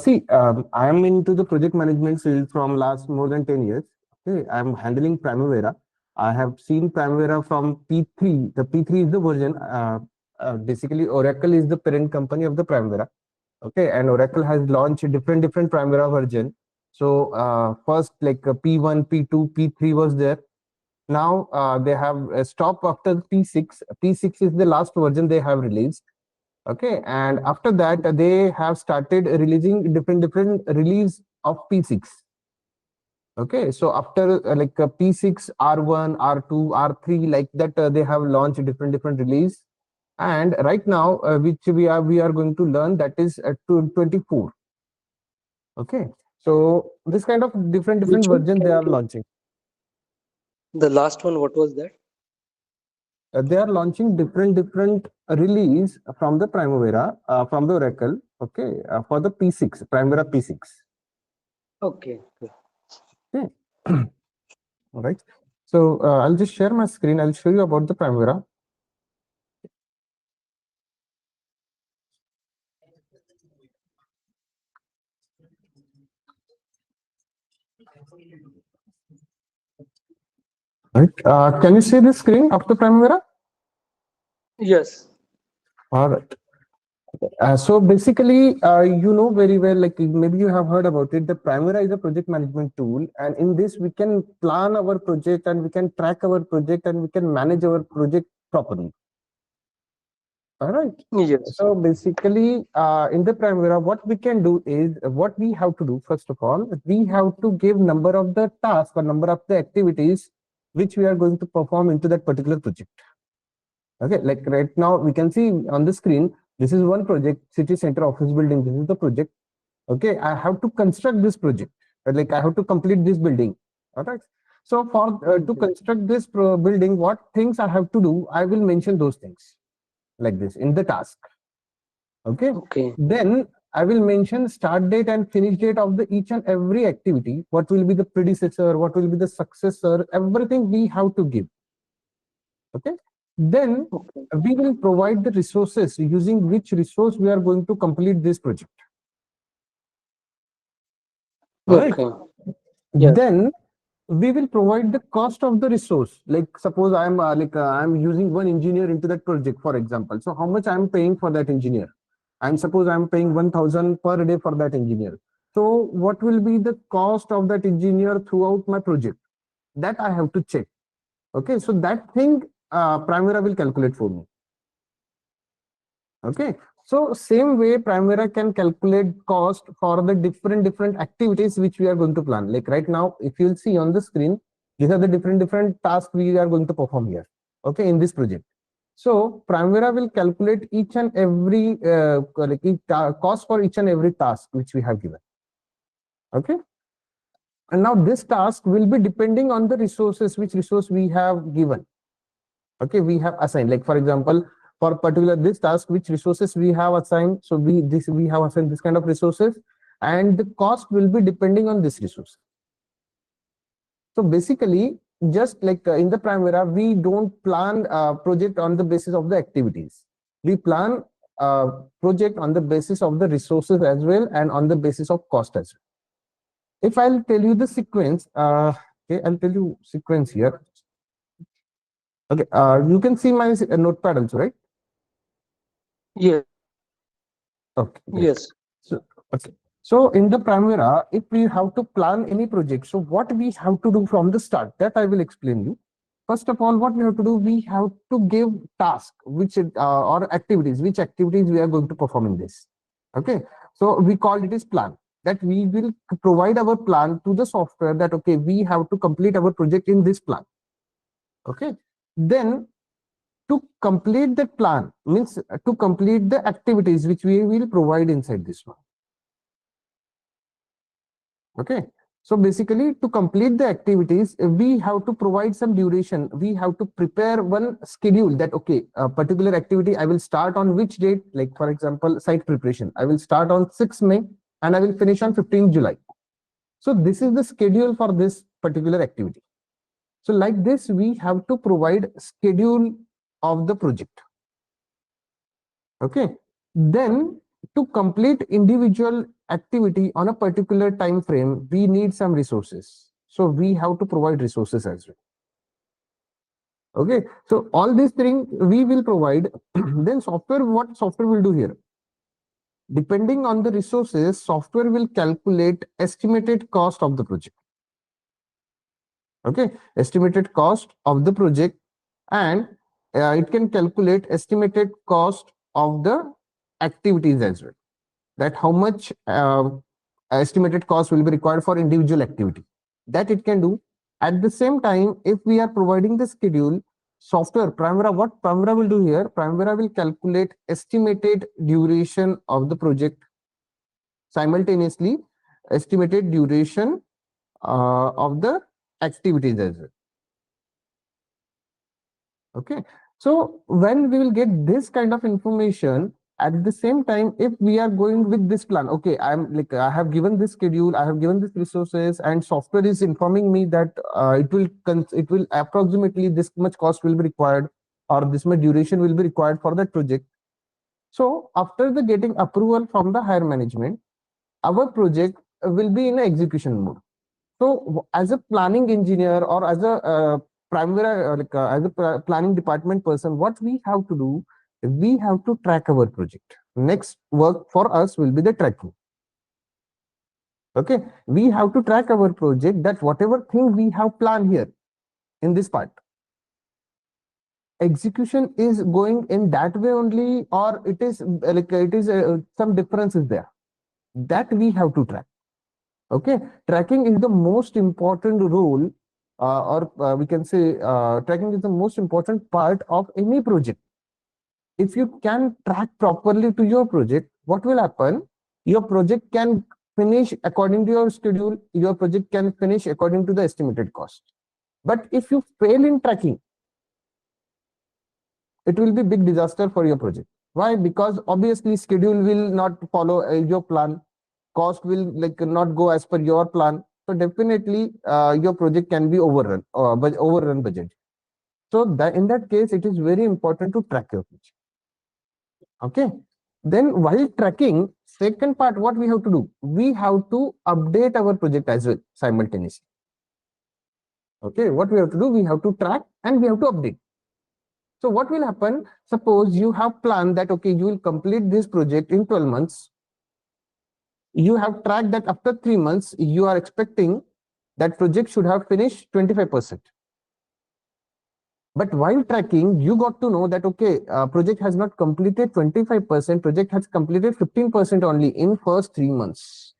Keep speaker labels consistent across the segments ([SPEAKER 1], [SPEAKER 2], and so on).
[SPEAKER 1] See, I am into the project management field from last more than 10 years. Okay, I'm handling Primavera. I have seen Primavera from P3. The P3 is the version. Basically, Oracle is the parent company of the Primavera. Okay, and Oracle has launched different Primavera version. So first, like P1, P2, P3 was there. Now they have stopped after P6. P6 is the last version they have released. Okay, and after that they have started releasing different release of P6. Okay, so after like P6, R1, R2, R3, like that, they have launched different release. And right now, which we are going to learn, that is 24. Okay, so this kind of different
[SPEAKER 2] Which one?
[SPEAKER 1] version they
[SPEAKER 2] Can
[SPEAKER 1] are
[SPEAKER 2] you,
[SPEAKER 1] launching.
[SPEAKER 2] the last one, what was that?
[SPEAKER 1] They are launching different release from the Primavera, from the Oracle. Okay, for the P6, Primavera P6.
[SPEAKER 2] Okay. Okay.
[SPEAKER 1] Okay. All right. So I'll just share my screen. I'll show you about the Primavera. Right. Can you see the screen of the Primavera?
[SPEAKER 2] Yes.
[SPEAKER 1] All right. So basically, you know very well, like maybe you have heard about it. The Primavera is a project management tool, and in this we can plan our project and we can track our project and we can manage our project properly. All right.
[SPEAKER 2] Yes.
[SPEAKER 1] So basically, in the Primavera, what we can do is what we have to do. First of all, we have to give number of the tasks or number of the activities which we are going to perform into that particular project. Okay, like right now we can see on the screen. This is one project, city center office building. This is the project. Okay, I have to construct this project. Like I have to complete this building. All right. So for to
[SPEAKER 2] Mhm.
[SPEAKER 1] construct this building, what things I have to do, I will mention those things like this in the task. Okay,
[SPEAKER 2] Okay.
[SPEAKER 1] then I will mention start date and finish date of the each and every activity. What will be the predecessor? What will be the successor? Everything we have to give. Okay, then
[SPEAKER 2] Okay.
[SPEAKER 1] we will provide the resources using which resource we are going to complete this project. All right.
[SPEAKER 2] Okay. Yes.
[SPEAKER 1] Then we will provide the cost of the resource. Like suppose I'm using one engineer into that project, for example. So how much I'm paying for that engineer? And suppose I'm paying 1,000 per day for that engineer. So what will be the cost of that engineer throughout my project? That I have to check. Okay, so that thing Primavera will calculate for me. Okay, so same way Primavera can calculate cost for the different activities which we are going to plan. Like right now, if you'll see on the screen, these are the different tasks we are going to perform here. Okay, in this project. So Primavera will calculate each and every cost for each and every task which we have given. Okay, and now this task will be depending on the resources which resource we have given. Okay, we have assigned, like for example, for particular this task which resources we have assigned, so we have assigned this kind of resources, and the cost will be depending on this resource. So basically, just like in the Primavera, we don't plan a project on the basis of the activities. We plan a project on the basis of the resources as well and on the basis of cost as well. If I'll tell you the sequence, okay, I'll tell you sequence here. Okay, you can see my notepad also, right?
[SPEAKER 2] Yes.
[SPEAKER 1] Okay, great.
[SPEAKER 2] Yes.
[SPEAKER 1] So, okay. So in the Primavera, if we have to plan any project, so what we have to do from the start, that I will explain you. First of all, what we have to do, we have to give task, which or activities, which activities we are going to perform in this. Okay. So we call it as plan. That we will provide our plan to the software that okay, we have to complete our project in this plan. Okay. Then to complete that plan means to complete the activities which we will provide inside this one. Okay, so basically to complete the activities we have to provide some duration. We have to prepare one schedule that okay, a particular activity I will start on which date, like for example site preparation I will start on 6 May and I will finish on 15 July. So this is the schedule for this particular activity. So like this we have to provide schedule of the project. Okay, then to complete individual activity on a particular time frame, we need some resources. So we have to provide resources as well. Okay, so all these things we will provide. Then software, what software will do here? Depending on the resources, software will calculate estimated cost of the project. Okay, estimated cost of the project, and it can calculate estimated cost of the activities as well. That how much estimated cost will be required for individual activity. That it can do. At the same time, if we are providing the schedule, software Primavera, what Primavera will do here? Primavera will calculate estimated duration of the project, simultaneously estimated duration of the activities as well. Okay, so when we will get this kind of information, at the same time, if we are going with this plan, okay, I have given this schedule, I have given this resources, and software is informing me that it will approximately this much cost will be required, or this much duration will be required for that project. So after the getting approval from the higher management, our project will be in execution mode. So as a planning engineer, or as a primary as a planning department person, what we have to do, we have to track our project. Next work for us will be the tracking. Okay, we have to track our project, that whatever thing we have planned here in this part, execution is going in that way only, or it is some difference is there, that we have to track. Okay, tracking is the most important role, or we can say tracking is the most important part of any project. If you can track properly to your project, what will happen? Your project can finish according to your schedule, your project can finish according to the estimated cost. But if you fail in tracking, it will be big disaster for your project. Why? Because obviously schedule will not follow your plan, cost will not go as per your plan. So definitely your project can be overrun, but overrun budget. So that in that case, it is very important to track your project. Okay. Then while tracking, second part, what we have to do? We have to update our project as well simultaneously. Okay, what we have to do? We have to track and we have to update. So what will happen? Suppose you have planned that, okay, you will complete this project in 12 months. You have tracked that after 3 months, you are expecting that project should have finished 25%. But while tracking, you got to know that, okay, project has not completed 25%, project has completed 15% only in first 3 months.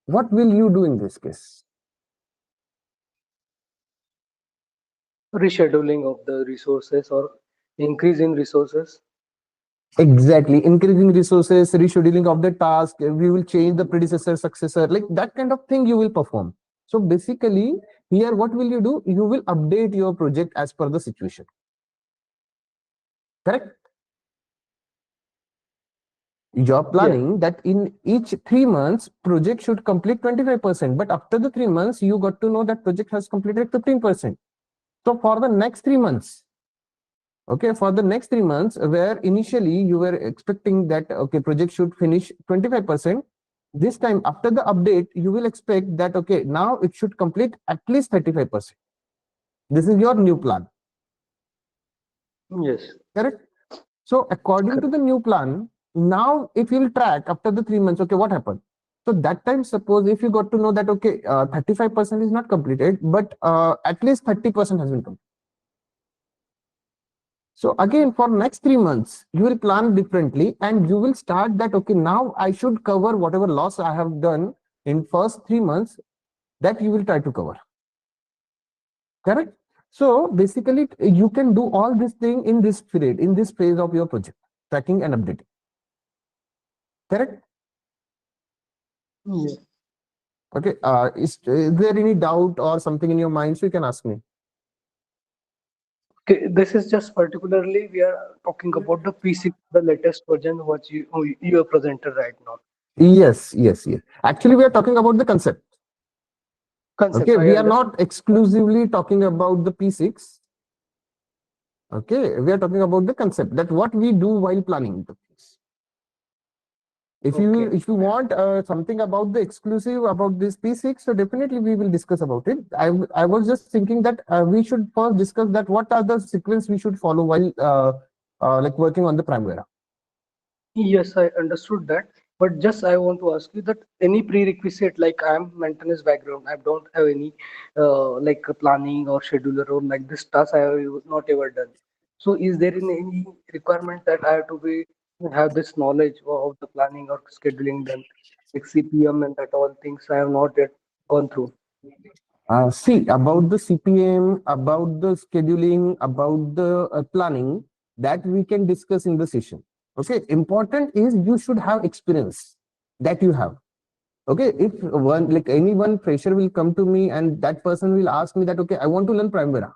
[SPEAKER 1] What will you do in this case?
[SPEAKER 2] Rescheduling of the resources or increase in resources.
[SPEAKER 1] Exactly, increasing resources, rescheduling of the task, we will change the predecessor, successor, like that kind of thing you will perform. So basically, here what will you do? You will update your project as per the situation. Correct? You're planning that in each 3 months, project should complete 25%. But after the 3 months, you got to know that project has completed 15%. So for the next 3 months, okay, for the next 3 months, where initially you were expecting that, okay, project should finish 25%, this time after the update, you will expect that, okay, now it should complete at least 35%. This is your new plan.
[SPEAKER 2] Yes.
[SPEAKER 1] Correct? So according to the new plan, now if you'll track after the 3 months, okay, what happened? So that time, suppose if you got to know that, okay, 35% is not completed, but at least 30% has been completed. So again, for next 3 months, you will plan differently and you will start that, okay, now I should cover whatever loss I have done in first 3 months, that you will try to cover. Correct? So basically, you can do all this thing in this period, in this phase of your project, tracking and updating. Correct?
[SPEAKER 2] Yes.
[SPEAKER 1] Okay. Is there any doubt or something in your mind? So you can ask me.
[SPEAKER 2] Okay, this is just particularly we are talking about the P6, the latest version what you have presented right now.
[SPEAKER 1] Yes, yes, yes. Actually, we are talking about the concept.
[SPEAKER 2] Concept,
[SPEAKER 1] Okay,
[SPEAKER 2] I
[SPEAKER 1] we are
[SPEAKER 2] understand.
[SPEAKER 1] not exclusively talking about the P6. Okay, we are talking about the concept, that what we do while planning the P6.
[SPEAKER 2] Okay.
[SPEAKER 1] If you want something about the exclusive about this P6, so definitely we will discuss about it. I was just thinking that we should first discuss that what are the sequence we should follow while like working on the Primavera.
[SPEAKER 2] Yes, I understood that. But just I want to ask you that any prerequisite, like I'm maintenance background, I don't have any like a planning or scheduler or like this task I have not ever done. So is there any requirement that I have to be have this knowledge of the planning or scheduling done, like CPM and that all things I have not yet gone through.
[SPEAKER 1] See, about the CPM, about the scheduling, about the planning, that we can discuss in the session. Okay, important is you should have experience that you have. Okay, if one like any one fresher will come to me and that person will ask me that, okay, I want to learn Primavera.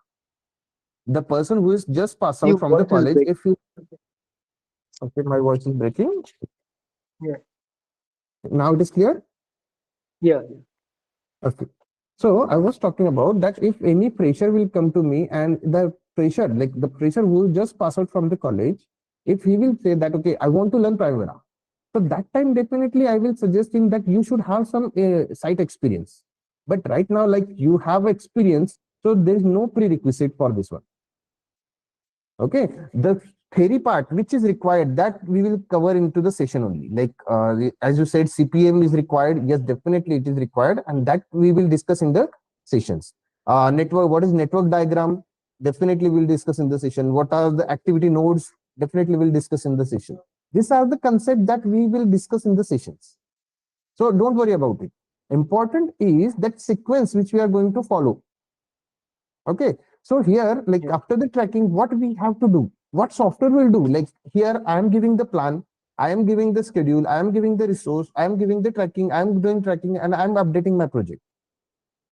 [SPEAKER 1] The person who is just passed out
[SPEAKER 2] Your
[SPEAKER 1] from the
[SPEAKER 2] voice is
[SPEAKER 1] college,
[SPEAKER 2] breaking.
[SPEAKER 1] if you, okay, my voice is breaking.
[SPEAKER 2] Yeah,
[SPEAKER 1] Now it is clear.
[SPEAKER 2] yeah,
[SPEAKER 1] Okay. So I was talking about that if any fresher will come to me and the fresher, like the fresher who just passed out from the college, if he will say that, okay, I want to learn Primavera. So that time, definitely I will suggest him that you should have some site experience. But right now, like you have experience, so there is no prerequisite for this one. Okay, the theory part which is required that we will cover into the session only. Like as you said, CPM is required. Yes, definitely it is required, and that we will discuss in the sessions. Network, what is network diagram? Definitely we'll discuss in the session. What are the activity nodes? Definitely we'll discuss in the session. These are the concepts that we will discuss in the sessions. So don't worry about it. Important is that sequence which we are going to follow. Okay, so here, like
[SPEAKER 2] yeah.
[SPEAKER 1] after the tracking, what we have to do, what software will do? Like here, I am giving the plan, I am giving the schedule, I am giving the resource, I am giving the tracking, I am doing tracking, and I am updating my project.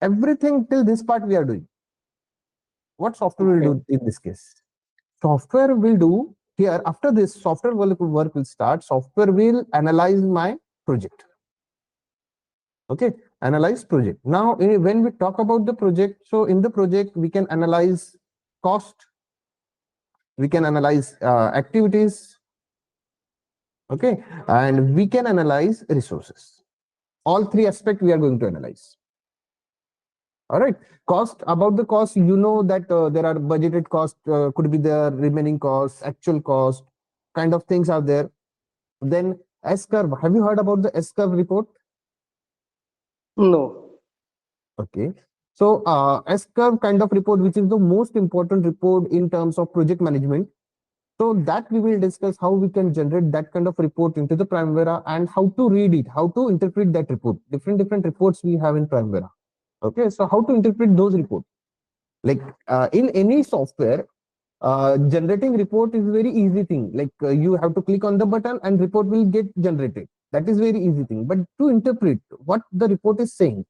[SPEAKER 1] Everything till this part we are doing. What software will
[SPEAKER 2] Okay.
[SPEAKER 1] do in this case? Software will do here after this software work will start. Software will analyze my project. Okay, analyze project. Now, when we talk about the project, so in the project we can analyze cost, we can analyze activities, okay, and we can analyze resources. All three aspects we are going to analyze. All right, cost, about the cost, you know that there are budgeted cost, could be the remaining cost, actual cost, kind of things are there. Then S curve, have you heard about the S curve report?
[SPEAKER 2] No.
[SPEAKER 1] Okay, so S curve kind of report, which is the most important report in terms of project management. So that we will discuss how we can generate that kind of report into the Primavera and how to read it, how to interpret that report. Different reports we have in Primavera. Okay, so how to interpret those reports? Like in any software, generating report is very easy thing. Like you have to click on the button and report will get generated. That is very easy thing. But to interpret what the report is saying,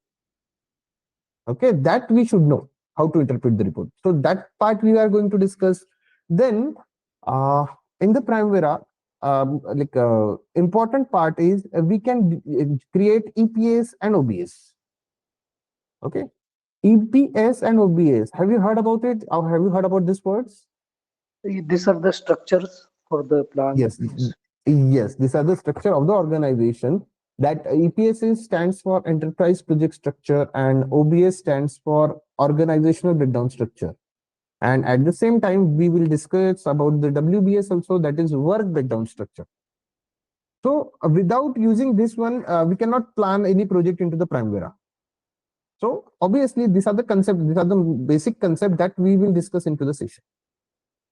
[SPEAKER 1] okay, that we should know how to interpret the report. So that part we are going to discuss. Then uh, in the Primavera, like important part is we can create EPS and OBS. Okay, EPS and OBS, have you heard about it or have you heard about these words?
[SPEAKER 2] These are the structures for the plant.
[SPEAKER 1] Yes, yes, these are the structure of the organization. That EPS stands for enterprise project structure and OBS stands for organizational breakdown structure. And at the same time, we will discuss about the WBS also, that is work breakdown structure. So without using this one, we cannot plan any project into the Primavera. So obviously, these are the concepts, these are the basic concept that we will discuss into the session.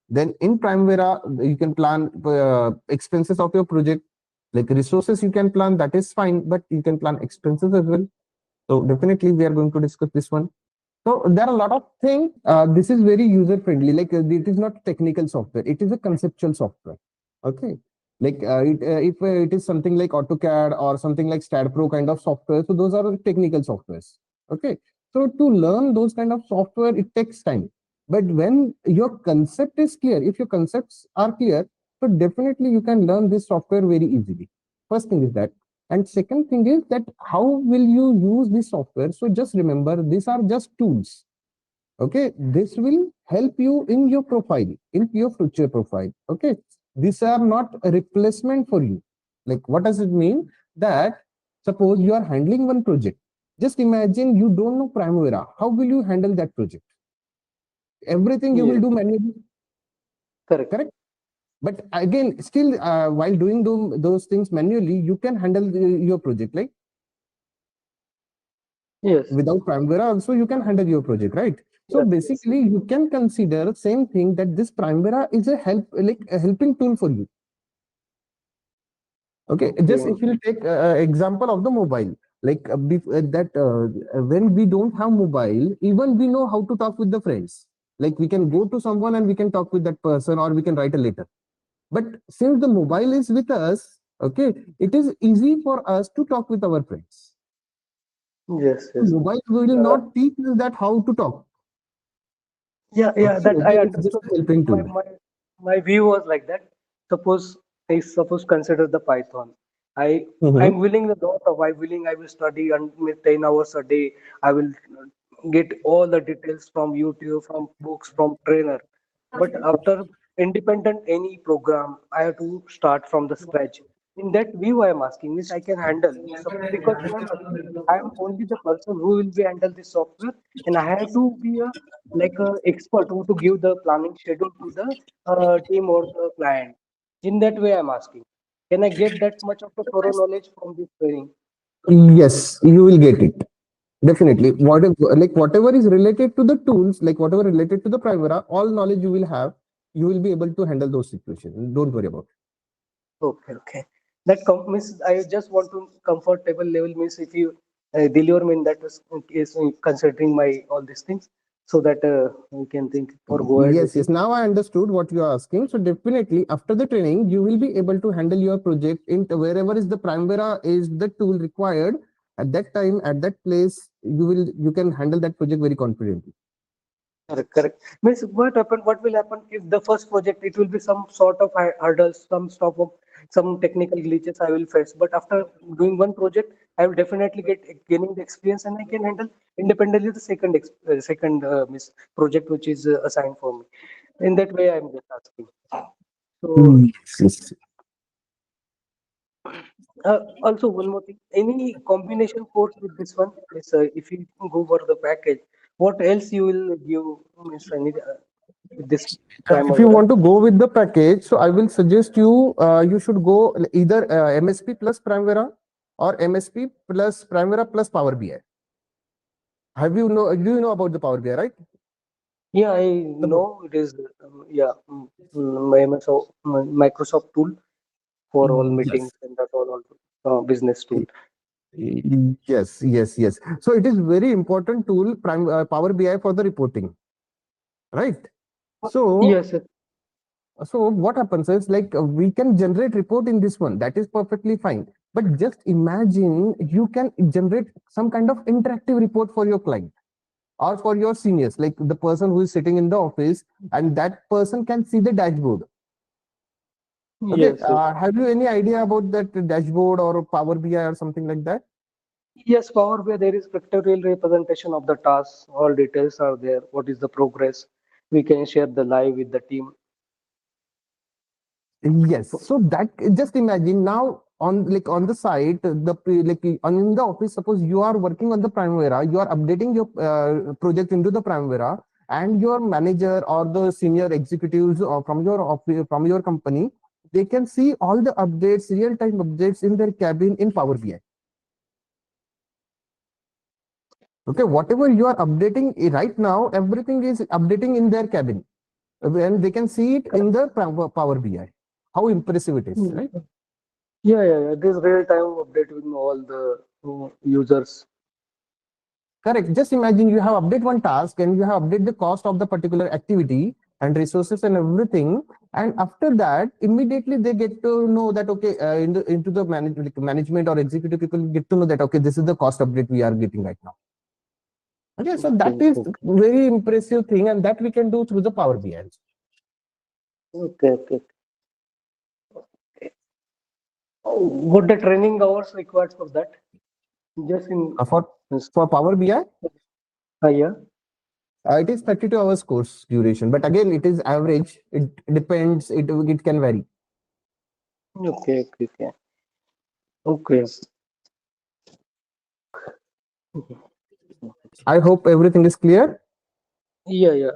[SPEAKER 1] Then in Primavera, you can plan expenses of your project, like resources you can plan, that is fine, but you can plan expenses as well. So definitely we are going to discuss this one. So there are a lot of things. This is very user friendly. Like it is not technical software. It is a conceptual software. Okay. Like if it is something like AutoCAD or something like StatPro kind of software, so those are technical softwares. Okay. So to learn those kind of software, it takes time. But when your concept is clear, if your concepts are clear, so definitely you can learn this software very easily. First thing is that. And second thing is that how will you use this software? So just remember, these are just tools. Okay, this will help you in your profile, in your future profile. Okay, these are not a replacement for you. Like, what does it mean? That suppose you are handling one project. Just imagine you don't know Primavera. How will you handle that project? Everything you will
[SPEAKER 2] Yes,
[SPEAKER 1] do manually,
[SPEAKER 2] correct.
[SPEAKER 1] correct? But again, still, while doing those things manually, you can handle your project. Like
[SPEAKER 2] Yes,
[SPEAKER 1] without Primavera, also you can handle your project, right? So
[SPEAKER 2] yes, yes,
[SPEAKER 1] basically, you can consider same thing that this Primavera is a help, like a helping tool for you. Okay, just
[SPEAKER 2] okay.
[SPEAKER 1] if you take example of the mobile, like that when we don't have mobile, even we know how to talk with the friends. Like we can go to someone and we can talk with that person, or we can write a letter. But since the mobile is with us, okay, it is easy for us to talk with our friends.
[SPEAKER 2] Yes,
[SPEAKER 1] So
[SPEAKER 2] yes.
[SPEAKER 1] mobile will
[SPEAKER 2] Uh,
[SPEAKER 1] not teach us that how to talk.
[SPEAKER 2] yeah, yeah,
[SPEAKER 1] Okay,
[SPEAKER 2] that I
[SPEAKER 1] mobile is just
[SPEAKER 2] understood.
[SPEAKER 1] a helping
[SPEAKER 2] My
[SPEAKER 1] tool.
[SPEAKER 2] my my view was like that. Suppose I suppose consider the Python. I
[SPEAKER 1] Mhm.
[SPEAKER 2] I'm willing the lot of I willing I will study and with 10 hours a day. I will get all the details from YouTube, from books, from trainer. But after independent any program, I have to start from the scratch. In that view, I am asking means I can handle. Because why I'm asking, I am only the person who will be handle this software, and I have to be a like a expert who to give the planning schedule to the team or the client. In that way, I'm asking, can I get that much of a thorough knowledge from this training?
[SPEAKER 1] Yes, you will get it. Definitely. Whatever is related to the tools, like whatever related to the Primavera, all knowledge you will have, you will be able to handle those situations. Don't worry about
[SPEAKER 2] Okay, okay. That means I just want to comfortable level means if you deliver me in that case considering my all these things so that we can think or
[SPEAKER 1] it.
[SPEAKER 2] go ahead
[SPEAKER 1] Yes,
[SPEAKER 2] with
[SPEAKER 1] yes.
[SPEAKER 2] it.
[SPEAKER 1] Now I understood what you are asking. So definitely after the training, you will be able to handle your project in wherever is the Primavera is the tool required. At that time, at that place, you can handle that project very confidently.
[SPEAKER 2] Correct, correct. Means what happen? What will happen if the first project it will be some sort of hurdles, some stop of some technical glitches I will face. But after doing one project, I will definitely get gaining the experience and I can handle independently the second miss project which is assigned for me. In that way, I'm just asking. So
[SPEAKER 1] Yes, yes.
[SPEAKER 2] also, one more thing. Any combination course with this one is if you go for the package, what else you will give means with this
[SPEAKER 1] If you
[SPEAKER 2] Primavera?
[SPEAKER 1] want to go with the package, so I will suggest you you should go either MSP plus Primavera or MSP plus Primavera plus Power BI. Have you know? Do you know about the Power BI, right?
[SPEAKER 2] Yeah, I
[SPEAKER 1] Suppose.
[SPEAKER 2] know it is. Yeah, my Microsoft tool for all meetings
[SPEAKER 1] Yes.
[SPEAKER 2] and that all business tool.
[SPEAKER 1] Yes, yes, yes. So it is very important tool, Power BI for the reporting, right? So
[SPEAKER 2] Yes, yes,
[SPEAKER 1] So what happens is like we can generate report in this one. That is perfectly fine. But just imagine you can generate some kind of interactive report for your client or for your seniors, like the person who is sitting in the office, and that person can see the dashboard. Okay.
[SPEAKER 2] yes, yes.
[SPEAKER 1] Have you any idea about that dashboard or Power BI or something like that?
[SPEAKER 2] Yes, Power BI there is pictorial representation of the tasks. All details are there. What is the progress? We can share the live with the team.
[SPEAKER 1] Yes. So that just imagine now on the site in the office. Suppose you are working on the Primavera, you are updating your project into the Primavera, and your manager or the senior executives or from your office from your company, they can see all the updates, real time updates in their cabin in Power BI. Okay, whatever you are updating right now, everything is updating in their cabin, and they can see it in the Power BI. How impressive it is, right?
[SPEAKER 2] Correct. Yeah, yeah, yeah. This real time update with all the users.
[SPEAKER 1] Correct. Just imagine you have update one task and you have update the cost of the particular activity and resources and everything. And after that, immediately they get to know that okay, into the management or executive people get to know that okay, this is the cost update we are getting right now. Okay, so
[SPEAKER 2] Okay,
[SPEAKER 1] that is
[SPEAKER 2] okay,
[SPEAKER 1] very impressive thing, and that we can do through the Power BI.
[SPEAKER 2] okay, okay. Okay. Oh, what the training hours required for that? Just in
[SPEAKER 1] Uh, for
[SPEAKER 2] yes.
[SPEAKER 1] for Power BI,
[SPEAKER 2] Yeah.
[SPEAKER 1] it is 32 hours course duration, but again, it is average. It depends. It can vary.
[SPEAKER 2] Okay, okay, okay. Okay.
[SPEAKER 1] I hope everything is clear.
[SPEAKER 2] Yeah, yeah.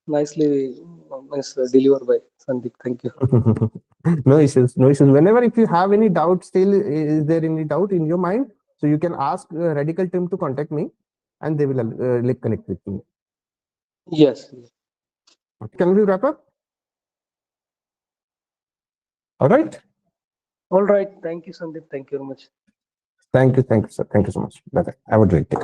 [SPEAKER 2] Nicely, nice delivered by Sandeep. Thank you.
[SPEAKER 1] No issues, no issues. Whenever if you have any doubt, still is there any doubt in your mind, so you can ask Radical team to contact me, and they will like connect with me.
[SPEAKER 2] Yes.
[SPEAKER 1] Can we wrap up? All right.
[SPEAKER 2] All right. Thank you, Sandeep. Thank you very much.
[SPEAKER 1] Thank you, sir. Thank you so much. Bye bye. Have a great day.